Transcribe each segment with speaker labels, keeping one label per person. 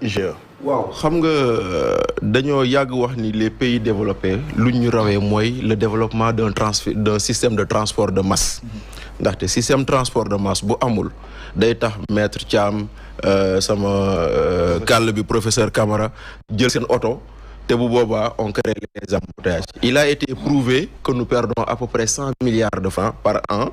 Speaker 1: IGE.
Speaker 2: waaw xam nga dañoo yàgg wax ni les pays développés lu ñu rawee mooy le développement d'un système de transport de masse. ndaxte système transport de masse bu amul day tax maître Thiam sama kàll bi professeur Camara jël seen oto te bu boobaa on crée les embouteillages. Il a été prouvé que nous perdons à peu près 100 milliards de francs par an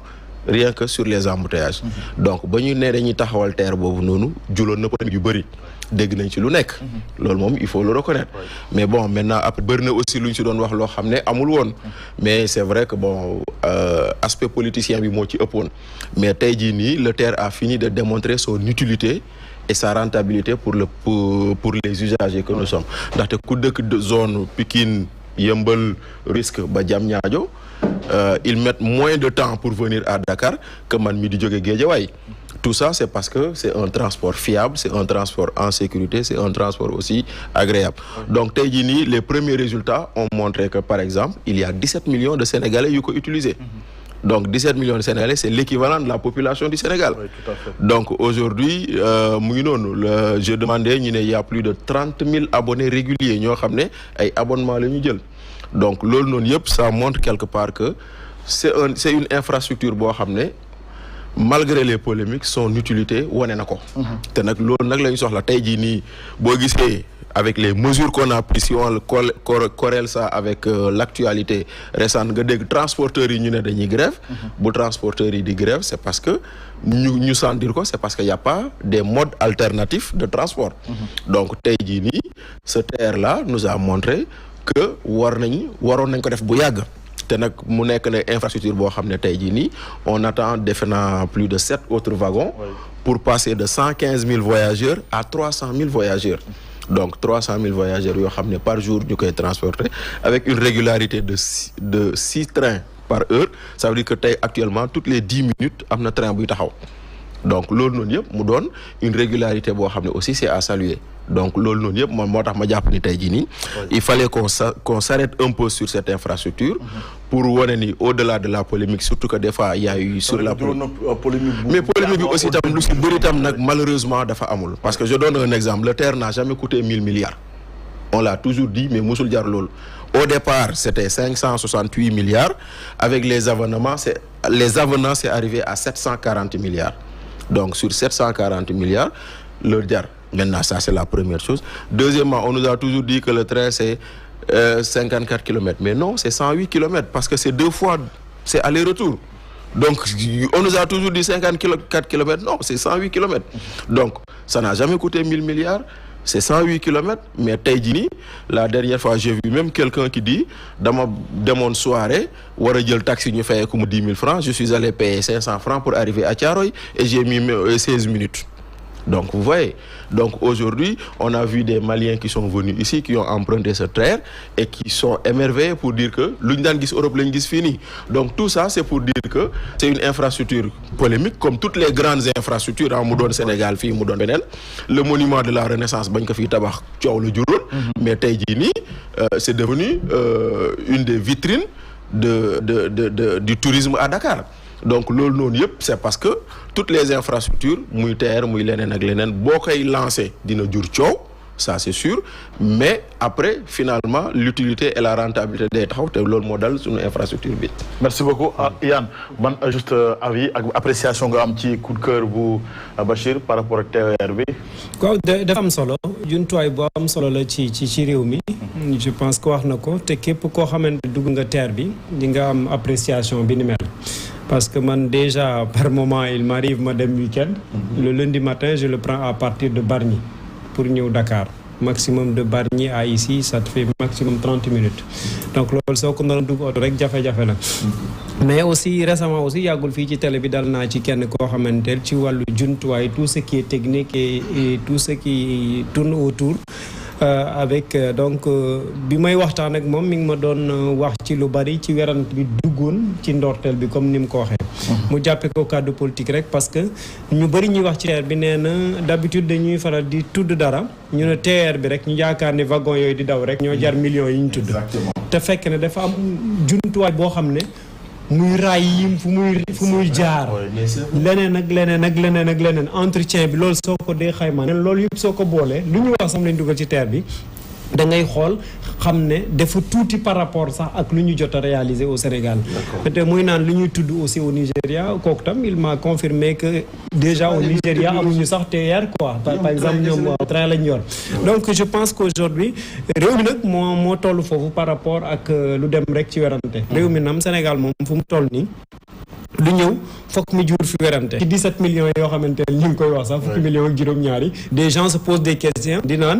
Speaker 2: rien que sur les embouteillages. Donc ba ñu nee dañuy taxawal TER boobu noonu juloon na polémique yu bëri dégg nañ ci lu nekk. loolu moom il faut le reconnaître. mais bon maintenant après bëri na aussi lu ñu ci doon wax loo xam ne amul woon. mais c'est vrai que bon aspect politicien bi moo ci ëppoon. mais tey jii nii le TER a fini de démontrer son utilité et sa rentabilité pour les usagers que nous sommes. ndaxte ku dëkk zone Pikine Yeumbeul Rufisque ba Diamniadio ils mettent moins de temps pour venir à Dakar que man mi di jóge Guédiawaye. Tout ça, c'est parce que c'est un transport fiable, c'est un transport en sécurité, c'est un transport aussi agréable. Donc, tey jii nii, les premiers résultats ont montré que, par exemple, il y a 17 millions de Sénégalais qui ont utilisé. Donc, 17 millions de Sénégalais, c'est l'équivalent de la population du Sénégal.
Speaker 1: Oui, tout à fait.
Speaker 2: Donc, aujourd'hui, je demandais, il y a plus de 30 000 abonnés réguliers. Nous avons des abonnements. Donc, ça montre quelque part que c'est une infrastructure boo xam ne malgré les polémiques son utilité wane na ko. te nag loolu nag la ñu soxla tey jii nii boo gisee avec les mesures qu'on a prises si on corrèle ça avec l'actualité récente nga dégg transporteurs yi ñu ne dañuy grève. bu transporteurs yi di grève c'est parce que ñu sentir ko c'est parce que y a pas des modes alternatifs de transport. Donc tey jii nii ce TER là nous a montré que waroon nañ ko def bu yàgg. te nag mu nekk ne infrastructure boo xam ne tey jii nii on attend defe naa plus de 7 autres wagons. Pour passer de 115 000 voyageurs à 300 000 voyageurs. Donc 300 000 voyageurs yoo xam ne par jour ñu koy transporter avec une régularité de 6 trains par heure. Ça veut dire que tey actuellement toutes les 10 minutes am na train buy taxaw. Donc loolu noonu yëpp mu doon une régularité boo xam ne aussi c'est à saluer. Donc loolu noonu yëpp moo tax ma jàpp ni tey jii nii il fallait qu'on s'arrête un peu sur cette infrastructure pour wane ni au-delà de la polémique surtout que des fois il y a eu sur la polémique mais polémique bi aussi tam lu si bëri tam nag malheureusement dafa amul parce que je donne un exemple le TER n'a jamais coûté 1000 milliards on l'a toujours dit mais musul jar loolu au départ c'était 568 milliards avec les avenants c'est arrivé à 740 milliards donc sur 740 milliards le jar. Maintenant, ça, c'est la première chose. Deuxièmement, on nous a toujours dit que le train, c'est 54 km. Mais non, c'est 108 km parce que c'est 2 fois, c'est aller-retour. Donc, on nous a toujours dit 54 km. Non, c'est 108 km. Donc, ça n'a jamais coûté 1000 milliards. C'est 108 km. Mais Taïdini, la dernière fois, j'ai vu même quelqu'un qui dit, dans mon soirée, le taxi nous fait comme 10 000 francs. Je suis allé payer 500 francs pour arriver à Thiaroye et j'ai mis 16 minutes. Donc, vous voyez, donc aujourd'hui, on a vu des Maliens qui sont venus ici, qui ont emprunté ce TER et qui sont émerveillés pour dire que l'Union Europe l'Ingis fini. Donc, tout ça, c'est pour dire que c'est une infrastructure polémique, comme toutes les grandes infrastructures en Moudon Sénégal, Moudon Benel, le monument de la Renaissance, mais Taïdini, c'est devenu une des vitrines du tourisme à Dakar. Donc loolu noonu yëpp c'est parce que toutes les infrastructures muy TER muy leneen ak leneen boo koy lancé dina jur coow ça c'est sûr mais après finalement l'utilité et la rentabilité day taxaw te loolu moo dal suñu infrastructure bi.
Speaker 1: Merci beaucoup Yann ban juste avis ak appréciation nga am ci coup de cœur bu Bachir par rapport ak TER bi.
Speaker 3: waaw dafa am solo jumtuwaay bu am solo la ci réew mi. Je pense que wax na ko te képp koo xamante dugg nga TER bi di nga am appréciation bi ni mel. Parce que man déjà par moment il m'arrive ma dem week-end. Le lundi matin je le prends à partir de Bargny pour ñëw Dakar maximum de Bargny à ici ça te fait maximum 30 minutes. Donc loolu soo ko doon dugg oto rek jafe-jafe la. Mais aussi récemment aussi yàggul fii ci télé bi dal naa ci kenn koo xamanteel ci wàllu jumtuwaay tout ce qui est technique et tout ce qui tourne autour. Avec donc bi may waxtaan ak moom mi ngi ma doon wax ci lu bari ci werante bi duggoon ci ndorteel bi comme ni mu ko waxee. mu jàppe ko cadre politique rek parce que ñu bari ñuy wax ci TER bi nee na d'habitude dañuy faral di tudd dara ñu ne TER bi rek ñu yaakaar ne wagon yooyu di daw rek ñoo jar millions yi ñu tudd. te fekk ne dafa am jumtuwaay boo xam ne muy raay yi fu muy jaar leneen entretien bi loolu soo ko dee xaymaa loolu yëpp soo ko boolee lu ñu wax sax lañ dugal ci terre bi da ngay xool xam ne dafa tuuti par rapport sax ak lu ñu jot a réaliser au Sénégal. peut-être muy naan lu ñuy tudd aussi au Nigeria kooku tam il m'a confirmé que déjà au Nigeria amuñu sax TER quoi par exemple ñoom train lañ yor donc je pense qu'aujourd'hui réew mi nag moo toll foofu par rapport ak lu dem rek ci werante réew mi nam Sénégal moom fu mu toll nii lu ñëw fokk mu jur fi werante ci 17 millions yoo xamante ne ñu ngi koy wax sax fukki millions ak juróom-ñaari des gens se posent des questions di naan